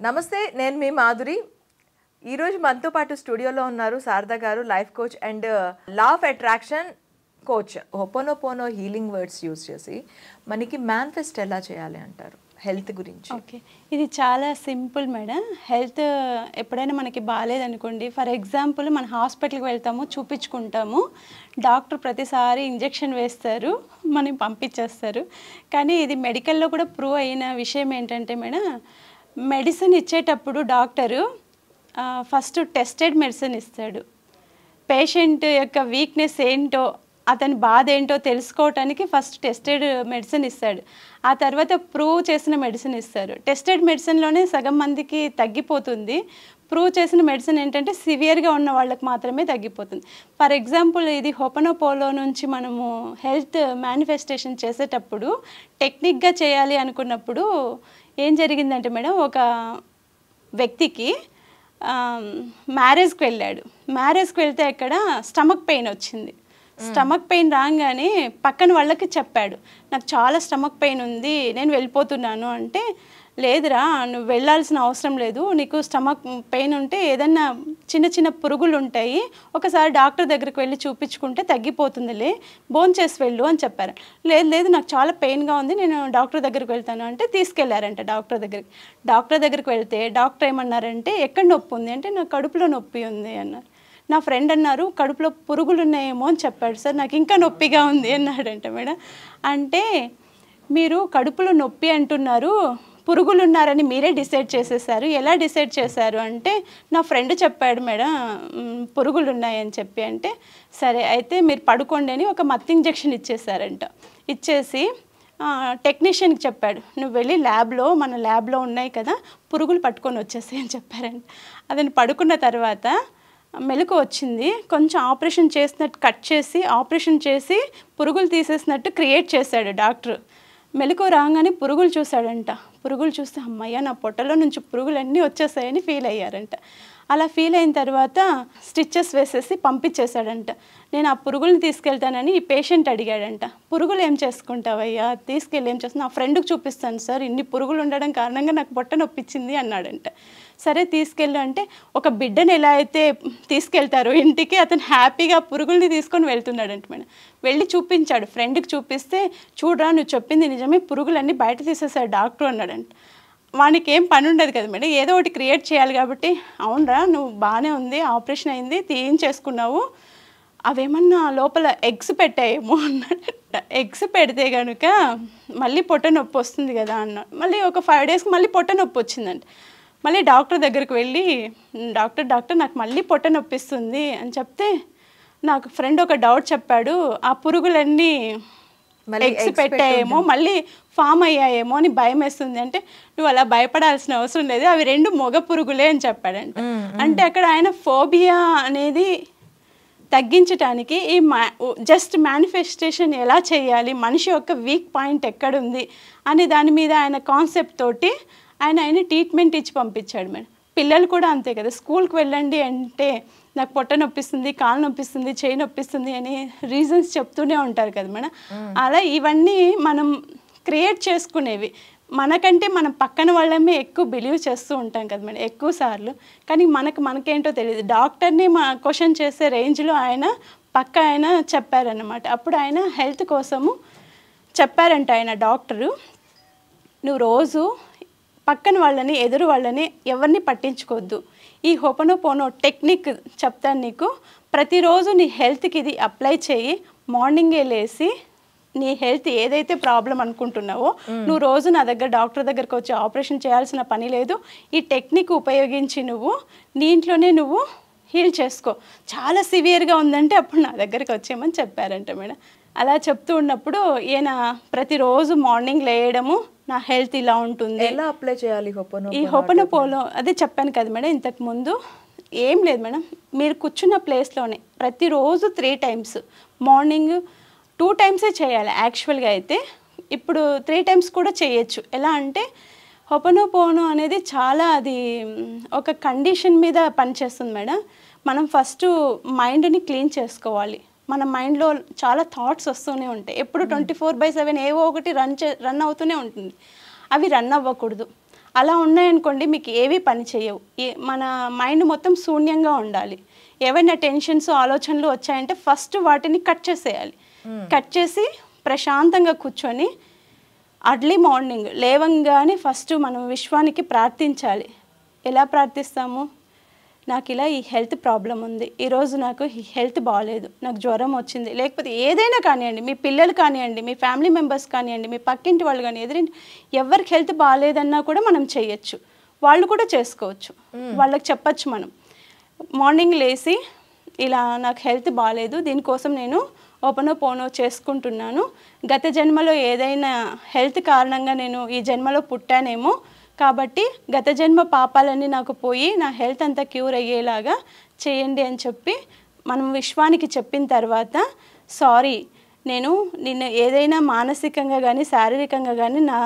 నమస్తే, నేను మీ మాధురి. ఈరోజు మనతో పాటు స్టూడియోలో ఉన్నారు శారదా గారు, life coach and law of attraction coach. Hooponopono healing words use చేసి మనకి మేనిఫెస్ట్ ఎలా చేయాలి అంటారు హెల్త్ గురించి? ఓకే, ఇది చాలా సింపుల్ మేడం. హెల్త్ ఎప్పుడైనా మనకి బాగాలేదనుకోండి, ఫర్ ఎగ్జాంపుల్ మన హాస్పిటల్కి వెళ్తాము, చూపించుకుంటాము, డాక్టర్ ప్రతిసారి ఇంజెక్షన్ వేస్తారు, మనం పంపించేస్తారు. కానీ ఇది మెడికల్లో కూడా ప్రూవ్ అయిన విషయం ఏంటంటే మేడం, మెడిసిన్ ఇచ్చేటప్పుడు డాక్టరు ఫస్ట్ టెస్టెడ్ మెడిసిన్ ఇస్తాడు. పేషెంట్ యొక్క వీక్నెస్ ఏంటో, అతని బాధ ఏంటో తెలుసుకోవటానికి ఫస్ట్ టెస్టెడ్ మెడిసిన్ ఇస్తాడు. ఆ తర్వాత ప్రూవ్ చేసిన మెడిసిన్ ఇస్తారు. టెస్టెడ్ మెడిసిన్లోనే సగం మందికి తగ్గిపోతుంది. ప్రూవ్ చేసిన మెడిసిన్ ఏంటంటే సివియర్గా ఉన్న వాళ్ళకి మాత్రమే తగ్గిపోతుంది. ఫర్ ఎగ్జాంపుల్, ఇది హోపోనోపోనో నుంచి మనము హెల్త్ మేనిఫెస్టేషన్ చేసేటప్పుడు టెక్నిక్గా చేయాలి అనుకున్నప్పుడు ఏం జరిగిందంటే మేడం, ఒక వ్యక్తికి మ్యారేజ్కి వెళ్ళాడు. మ్యారేజ్కి వెళ్తే అక్కడ స్టమక్ పెయిన్ వచ్చింది. స్టమక్ పెయిన్ రాగానే పక్కన వాళ్ళకి చెప్పాడు, నాకు చాలా స్టమక్ పెయిన్ ఉంది, నేను వెళ్ళిపోతున్నాను అంటే, లేదురా నువ్వు వెళ్ళాల్సిన అవసరం లేదు, నీకు స్టమక్ పెయిన్ ఉంటే ఏదన్నా చిన్న చిన్న పురుగులు ఉంటాయి, ఒకసారి డాక్టర్ దగ్గరికి వెళ్ళి చూపించుకుంటే తగ్గిపోతుందిలే, భోంచేసి వెళ్ళు అని చెప్పారు. లేదు లేదు నాకు చాలా పెయిన్గా ఉంది, నేను డాక్టర్ దగ్గరికి వెళ్తాను అంటే తీసుకెళ్లారంట డాక్టర్ దగ్గరికి. డాక్టర్ దగ్గరికి వెళ్తే డాక్టర్ ఏమన్నారంటే, ఎక్కడ నొప్పి ఉంది అంటే, నాకు కడుపులో నొప్పి ఉంది అన్నారు. నా ఫ్రెండ్ అన్నారు, కడుపులో పురుగులు ఉన్నాయేమో అని చెప్పాడు. సార్ నాకు ఇంకా నొప్పిగా ఉంది అన్నాడంట మేడం. అంటే మీరు కడుపులో నొప్పి అంటున్నారు, పురుగులు ఉన్నారని మీరే డిసైడ్ చేసేసారు, ఎలా డిసైడ్ చేశారు అంటే, నా ఫ్రెండ్ చెప్పాడు మేడం పురుగులు ఉన్నాయని చెప్పి. అంటే సరే అయితే మీరు పడుకోండి అని ఒక మత్తు ఇంజెక్షన్ ఇచ్చేసారంట. ఇచ్చేసి టెక్నీషియన్కి చెప్పాడు, నువ్వు వెళ్ళి ల్యాబ్లో, మన ల్యాబ్లో ఉన్నాయి కదా, పురుగులు పట్టుకొని వచ్చేసాయి అని చెప్పారంట. అతను పడుకున్న తర్వాత మెలకు వచ్చింది, కొంచెం ఆపరేషన్ చేసినట్టు కట్ చేసి ఆపరేషన్ చేసి పురుగులు తీసేసినట్టు క్రియేట్ చేశాడు డాక్టర్. మెలకు రాగానే పురుగులు చూశాడంట. పురుగులు చూస్తే అమ్మయ్య నా పొట్టలో నుంచి పురుగులన్నీ వచ్చేసాయని ఫీల్ అయ్యారంట. అలా ఫీల్ అయిన తర్వాత స్టిచ్చెస్ వేసేసి పంపించేశాడంట. నేను ఆ పురుగుల్ని తీసుకెళ్తానని ఈ పేషెంట్ అడిగాడంట. పురుగులు ఏం చేసుకుంటావయ్యా, తీసుకెళ్ళి ఏం చేస్తాను, నా ఫ్రెండ్కి చూపిస్తాను సార్, ఇన్ని పురుగులు ఉండడం కారణంగా నాకు పొట్ట నొప్పించింది అన్నాడంట. సరే తీసుకెళ్ళు అంటే, ఒక బిడ్డను ఎలా అయితే తీసుకెళ్తారో ఇంటికి, అతను హ్యాపీగా పురుగుల్ని తీసుకొని వెళ్తున్నాడంట మేడం. వెళ్ళి చూపించాడు, ఫ్రెండ్కి చూపిస్తే, చూడరా నువ్వు చెప్పింది నిజమే, పురుగులన్నీ బయట తీసేసాడు డాక్టర్ అన్నాడంట. వానికి ఏం పని ఉండదు కదా మేడం, ఏదో ఒకటి క్రియేట్ చేయాలి కాబట్టి, అవునరా నువ్వు బాగానే ఉంది, ఆపరేషన్ అయింది, తీయించేసుకున్నావు, అవేమన్నా లోపల ఎగ్స్ పెట్టాయేమో అన్నాడంట. ఎగ్స్ పెడితే కనుక మళ్ళీ పొట్ట నొప్పి వస్తుంది కదా అన్నాడు. మళ్ళీ ఒక 5 డేస్కి మళ్ళీ పొట్ట నొప్పి వచ్చిందంట. మళ్ళీ డాక్టర్ దగ్గరికి వెళ్ళి, డాక్టర్ నాకు మళ్ళీ పొట్ట నొప్పిస్తుంది అని చెప్తే, నాకు ఫ్రెండ్ ఒక డౌట్ చెప్పాడు, ఆ పురుగులన్నీ ఎగ్స్ పెట్టాయేమో, మళ్ళీ ఫామ్ అయ్యాయేమో అని భయం వేస్తుంది అంటే, నువ్వు అలా భయపడాల్సిన అవసరం లేదు, అవి 2 మగ పురుగులే అని చెప్పాడంట. అంటే అక్కడ ఆయన ఫోబియా అనేది తగ్గించడానికి ఈ జస్ట్ మేనిఫెస్టేషన్ ఎలా చేయాలి, మనిషి యొక్క వీక్ పాయింట్ ఎక్కడుంది అని దాని మీద ఆయన కాన్సెప్ట్ తోటి ఆయన ట్రీట్మెంట్ ఇచ్చి పంపించాడు మేడం. పిల్లలు కూడా అంతే కదా, స్కూల్కి వెళ్ళండి అంటే నాకు పొట్ట నొప్పిస్తుంది, కాలు నొప్పిస్తుంది, చేయి నొప్పిస్తుంది అని రీజన్స్ చెప్తూనే ఉంటారు కదా మేడం. అలా ఇవన్నీ మనం క్రియేట్ చేసుకునేవి. మనకంటే మనం పక్కన వాళ్ళమే ఎక్కువ బిలీవ్ చేస్తూ ఉంటాం కదా మేడం ఎక్కువ సార్లు. కానీ మనకేంటో తెలియదు. డాక్టర్ని క్వశ్చన్ చేసే రేంజ్లో ఆయన చెప్పారన్నమాట. అప్పుడు ఆయన హెల్త్ కోసము చెప్పారంట ఆయన డాక్టరు, నువ్వు రోజు పక్కన వాళ్ళని, ఎదురు వాళ్ళని ఎవరిని పట్టించుకోవద్దు, ఈ హోపోనోపోనో టెక్నిక్ చెప్తాను నీకు, ప్రతిరోజు నీ హెల్త్కి ఇది అప్లై చేయి, మార్నింగే లేసి నీ హెల్త్ ఏదైతే ప్రాబ్లం అనుకుంటున్నావో నువ్వు రోజు నా దగ్గర డాక్టర్ దగ్గరకు వచ్చి ఆపరేషన్ చేయాల్సిన పని లేదు, ఈ టెక్నిక్ ఉపయోగించి నువ్వు నీ ఇంట్లోనే నువ్వు హీల్ చేసుకో, చాలా సివియర్గా ఉందంటే అప్పుడు నా దగ్గరికి వచ్చేయమని చెప్పారంట మేడం. అలా చెప్తూ ఉన్నప్పుడు ఈయన ప్రతిరోజు మార్నింగ్ లేయడము, నా హెల్త్ ఇలా ఉంటుంది. ఎలా అప్లై చేయాలి ఈ హోపోనోపోనో? అదే చెప్పాను కదా మేడం ఇంతకు ముందు. ఏం లేదు మేడం, మీరు కూర్చున్న ప్లేస్లోనే ప్రతిరోజు 3 టైమ్స్, మార్నింగ్ 2 టైమ్సే చేయాలి యాక్చువల్గా అయితే, ఇప్పుడు 3 టైమ్స్ కూడా చేయొచ్చు. ఎలా అంటే హోపోనోపోనో అనేది చాలా అది ఒక కండిషన్ మీద పనిచేస్తుంది మేడం. మనం ఫస్ట్ మైండ్ని క్లీన్ చేసుకోవాలి. మన మైండ్లో చాలా థాట్స్ వస్తూనే ఉంటాయి, ఎప్పుడు 24/7 ఏవో ఒకటి రన్ అవుతూనే ఉంటుంది. అవి రన్ అవ్వకూడదు. అలా ఉన్నాయనుకోండి మీకు ఏవి పని చేయవు. మన మైండ్ మొత్తం శూన్యంగా ఉండాలి. ఏవైనా టెన్షన్స్ ఆలోచనలు వచ్చాయంటే ఫస్ట్ వాటిని కట్ చేసేయాలి. కట్ చేసి ప్రశాంతంగా కూర్చొని అర్లీ మార్నింగ్ లేవంగానే ఫస్ట్ మనం విశ్వానికి ప్రార్థించాలి. ఎలా ప్రార్థిస్తాము? నాకు ఇలా ఈ హెల్త్ ప్రాబ్లం ఉంది, ఈరోజు నాకు ఈ హెల్త్ బాగాలేదు, నాకు జ్వరం వచ్చింది, లేకపోతే ఏదైనా కానివ్వండి, మీ పిల్లలు కానివ్వండి, మీ ఫ్యామిలీ మెంబర్స్ కానివ్వండి, మీ పక్కింటి వాళ్ళు కానీ ఎదురింటి ఎవరికి హెల్త్ బాగాలేదన్నా కూడా మనం చేయొచ్చు. వాళ్ళు కూడా చేసుకోవచ్చు. వాళ్ళకి చెప్పచ్చు మనం మార్నింగ్ లేసి ఇలా నాకు హెల్త్ బాగాలేదు, దీనికోసం నేను ఓపెనోపోనో చేసుకుంటున్నాను. గత జన్మలో ఏదైనా హెల్త్ కారణంగా నేను ఈ జన్మలో పుట్టానేమో, కాబట్టి గత జన్మ పాపాలన్నీ నాకు పోయి నా హెల్త్ అంతా క్యూర్ అయ్యేలాగా చేయండి అని చెప్పి మనం విశ్వానికి చెప్పిన తర్వాత, సారీ నేను నిన్ను ఏదైనా మానసికంగా కానీ శారీరకంగా కానీ నా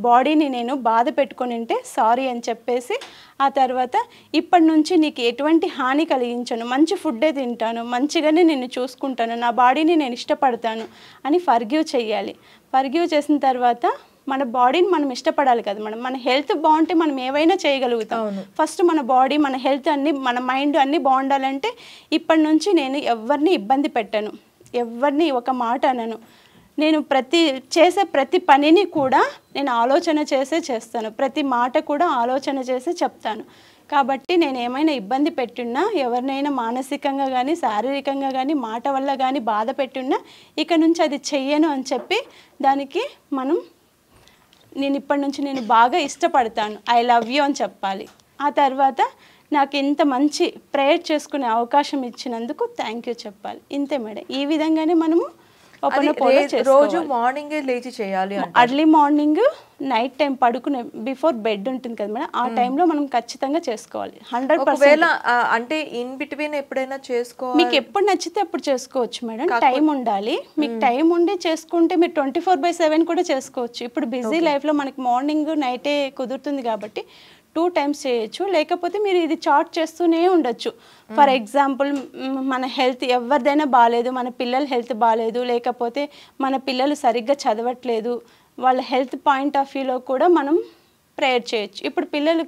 బాడీని నేను బాధ పెట్టుకొని ఉంటే సారీ అని చెప్పేసి, ఆ తర్వాత ఇప్పటి నుంచి నీకు ఎటువంటి హాని కలిగించను, మంచి ఫుడ్డే తింటాను, మంచిగానే నిన్ను చూసుకుంటాను, నా బాడీని నేను ఇష్టపడతాను అని ఫర్గివ్ చెయ్యాలి. ఫర్గివ్ చేసిన తర్వాత మన బాడీని మనం ఇష్టపడాలి కదా. మన హెల్త్ బాగుంటే మనం ఏవైనా చేయగలుగుతాం. ఫస్ట్ మన బాడీ, మన హెల్త్ అన్నీ, మన మైండ్ అన్నీ బాగుండాలంటే ఇప్పటి నుంచి నేను ఎవరిని ఇబ్బంది పెట్టను, ఎవరిని ఒక మాట అనను. నేను చేసే ప్రతి పనిని కూడా నేను ఆలోచన చేసే చేస్తాను, ప్రతి మాట కూడా ఆలోచన చేసి చెప్తాను. కాబట్టి నేను ఏమైనా ఇబ్బంది పెట్టున్నా, ఎవరినైనా మానసికంగా కానీ శారీరకంగా కానీ మాట వల్ల కానీ బాధ పెట్టున్నా ఇక నుంచి అది చెయ్యను అని చెప్పి దానికి మనం నేను ఇప్పటి నుంచి నేను బాగా ఇష్టపడతాను, ఐ లవ్ యూ అని చెప్పాలి. ఆ తర్వాత నాకు ఇంత మంచి ప్రేయర్ చేసుకునే అవకాశం ఇచ్చినందుకు థ్యాంక్ యూ చెప్పాలి. ఇంతే మేడం. ఈ విధంగానే మనము రోజు మార్నింగ్ లేచి చేయాలి. అర్లీ మార్నింగ్, నైట్ టైం పడుకునే బిఫోర్ బెడ్ ఉంటుంది కదా మేడం, ఆ టైంలో మనం ఖచ్చితంగా చేసుకోవాలి. 100%. అంటే ఇన్ బిట్వీన్ ఎప్పుడైనా చేసుకోవాలి, మీకు ఎప్పుడు నచ్చితే అప్పుడు చేసుకోవచ్చు మేడం. టైం ఉండాలి. మీకు టైం ఉండి చేసుకుంటే మీరు 24/7 కూడా చేసుకోవచ్చు. ఇప్పుడు బిజీ లైఫ్లో మనకి మార్నింగ్ నైటే కుదురుతుంది కాబట్టి 2 times చేయొచ్చు. లేకపోతే మీరు ఇది చార్ట్ చేస్తూనే ఉండొచ్చు. ఫర్ ఎగ్జాంపుల్ మన హెల్త్ ఎవరిదైనా బాగాలేదు, మన పిల్లల హెల్త్ బాగాలేదు, లేకపోతే మన పిల్లలు సరిగ్గా చదవట్లేదు, వాళ్ళ హెల్త్ పాయింట్ ఆఫ్ వ్యూలో కూడా మనం ప్రేయర్ చేయొచ్చు. ఇప్పుడు పిల్లలు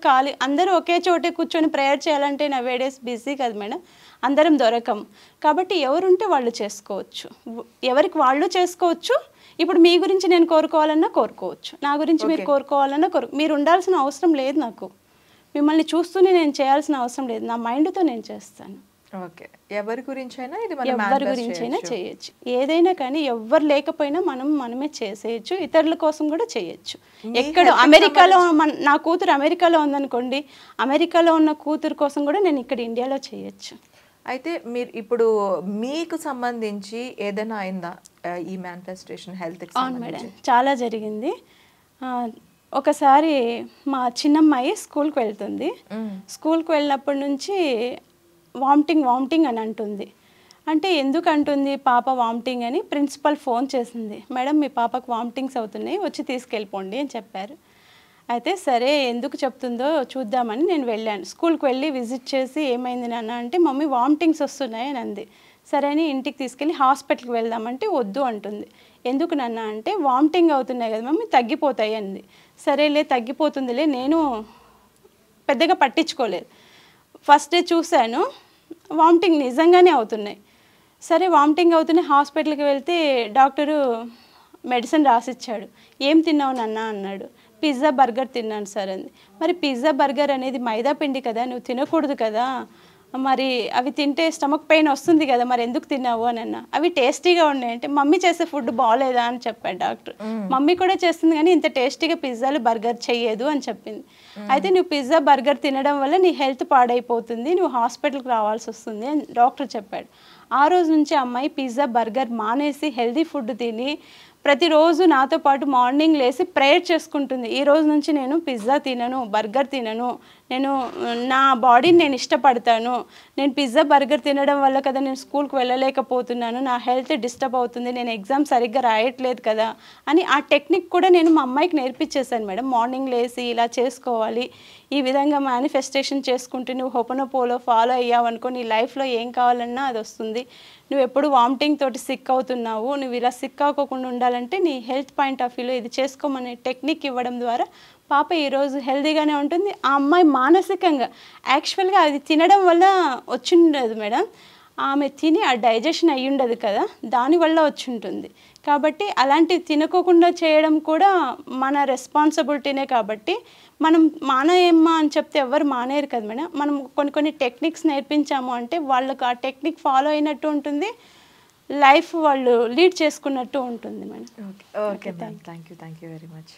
అందరూ ఒకే చోటే కూర్చొని ప్రేయర్ చేయాలంటే నవేడేస్ బిజీ కదా మేడం, అందరం దొరకం. కాబట్టి ఎవరుంటే వాళ్ళు చేసుకోవచ్చు, ఎవరికి వాళ్ళు చేసుకోవచ్చు. ఇప్పుడు మీ గురించి నేను కోరుకోవాలన్నా కోరుకోవచ్చు, నా గురించి మీరు కోరుకోవాలన్నా మీరు ఉండాల్సిన అవసరం లేదు. నాకు మిమ్మల్ని చూస్తూనే నేను చేయాల్సిన అవసరం లేదు, నా మైండ్తో నేను చేస్తాను. ఓకే, ఎవరి గురించైనా ఎవరి గురించైనా చేయొచ్చు. ఏదైనా కానీ ఎవరు లేకపోయినా మనమే చేసేయచ్చు, ఇతరుల కోసం కూడా చేయొచ్చు. ఎక్కడ అమెరికాలో నా కూతురు అమెరికాలో ఉందనుకోండి, అమెరికాలో ఉన్న కూతురు కోసం కూడా నేను ఇక్కడ ఇండియాలో చేయొచ్చు. అయితే మీరు ఇప్పుడు మీకు సంబంధించి ఏదైనా అయిందా ఈ మేనిఫెస్టేషన్ హెల్త్? అవును మేడం, చాలా జరిగింది. ఒకసారి మా చిన్నమ్మాయి స్కూల్కి వెళ్తుంది. స్కూల్కి వెళ్ళినప్పటి నుంచి వామిటింగ్ అని అంటుంది. అంటే ఎందుకు అంటుంది పాప వామిటింగ్ అని ప్రిన్సిపల్ ఫోన్ చేసింది. మేడం మీ పాపకు వామిటింగ్స్ అవుతున్నాయి, వచ్చి తీసుకెళ్ళిపోండి అని చెప్పారు. అయితే సరే ఎందుకు చెప్తుందో చూద్దామని నేను వెళ్ళాను. స్కూల్కి వెళ్ళి విజిట్ చేసి ఏమైంది నాన్న అంటే మమ్మీ వామిటింగ్స్ వస్తున్నాయి అని అంది. సరే అని ఇంటికి తీసుకెళ్ళి హాస్పిటల్కి వెళ్దామంటే వద్దు అంటుంది. ఎందుకు నాన్న అంటే వామిటింగ్ అవుతున్నాయి కదా మమ్మీ, తగ్గిపోతాయి అంది. సరేలే తగ్గిపోతుందిలే, నేను పెద్దగా పట్టించుకోలేదు. ఫస్ట్ డే చూశాను వామిటింగ్ నిజంగానే అవుతున్నాయి. సరే వామిటింగ్ అవుతున్నాయి, హాస్పిటల్కి వెళ్తే డాక్టరు మెడిసిన్ రాసిచ్చాడు. ఏం తిన్నావు నాన్న అన్నాడు. పిజ్జా బర్గర్ తిన్నాను సార్ అంది. మరి పిజ్జా బర్గర్ అనేది మైదా పిండి కదా, నువ్వు తినకూడదు కదా, మరి అవి తింటే స్టమక్ పెయిన్ వస్తుంది కదా, మరి ఎందుకు తిన్నావు అని అన్నా. అవి టేస్టీగా ఉన్నాయంటే మమ్మీ చేసే ఫుడ్ బాగోలేదా అని చెప్పాడు డాక్టర్. మమ్మీ కూడా చేస్తుంది కానీ ఇంత టేస్టీగా పిజ్జాలు బర్గర్ చెయ్యదు అని చెప్పింది. అయితే నువ్వు పిజ్జా బర్గర్ తినడం వల్ల నీ హెల్త్ పాడైపోతుంది, నువ్వు హాస్పిటల్కి రావాల్సి వస్తుంది అని డాక్టర్ చెప్పాడు. ఆ రోజు నుంచి అమ్మాయి పిజ్జా బర్గర్ మానేసి హెల్తీ ఫుడ్ తిని ప్రతిరోజు నాతో పాటు మార్నింగ్ లేసి ప్రేయర్ చేసుకుంటుంది. ఈ రోజు నుంచి నేను పిజ్జా తినను, బర్గర్ తినను, నేను నా బాడీని నేను ఇష్టపడతాను, నేను పిజ్జా బర్గర్ తినడం వల్ల కదా నేను స్కూల్కి వెళ్ళలేకపోతున్నాను, నా హెల్త్ డిస్టర్బ్ అవుతుంది, నేను ఎగ్జామ్ సరిగ్గా రాయట్లేదు కదా అని ఆ టెక్నిక్ కూడా నేను మా అమ్మాయికి నేర్పించేసాను మేడం. మార్నింగ్ లేసి ఇలా చేసుకోవాలి, ఈ విధంగా మేనిఫెస్టేషన్ చేసుకుంటూ నువ్వు హోపనోపోలో ఫాలో అయ్యావనుకో నీ లైఫ్లో ఏం కావాలన్నా అది వస్తుంది, నువ్వు ఎప్పుడు వామిటింగ్ తోటి సిక్ అవుతున్నావు, నువ్వు ఇలా సిక్ అవ్వకుండా ఉండాలంటే నీ హెల్త్ పాయింట్ ఆఫ్ వ్యూలో ఇది చేసుకోమనే టెక్నిక్ ఇవ్వడం ద్వారా పాప ఈరోజు హెల్తీగానే ఉంటుంది. ఆ అమ్మాయి మానసికంగా యాక్చువల్గా అది తినడం వల్ల వచ్చిండదు మేడం, ఆమె తిని ఆ డైజెషన్ అయ్యి ఉండదు కదా, దానివల్ల వచ్చి ఉంటుంది. కాబట్టి అలాంటివి తినకోకుండా చేయడం కూడా మన రెస్పాన్సిబిలిటీనే. కాబట్టి మనం మానేయమ్మా అని చెప్తే ఎవరు మానేయరు కదా మేడం. మనం కొన్ని టెక్నిక్స్ నేర్పించాము అంటే వాళ్ళకు ఆ టెక్నిక్ ఫాలో అయినట్టు ఉంటుంది, లైఫ్ వాళ్ళు లీడ్ చేసుకున్నట్టు ఉంటుంది madam. Okay ma'am, thank you very much.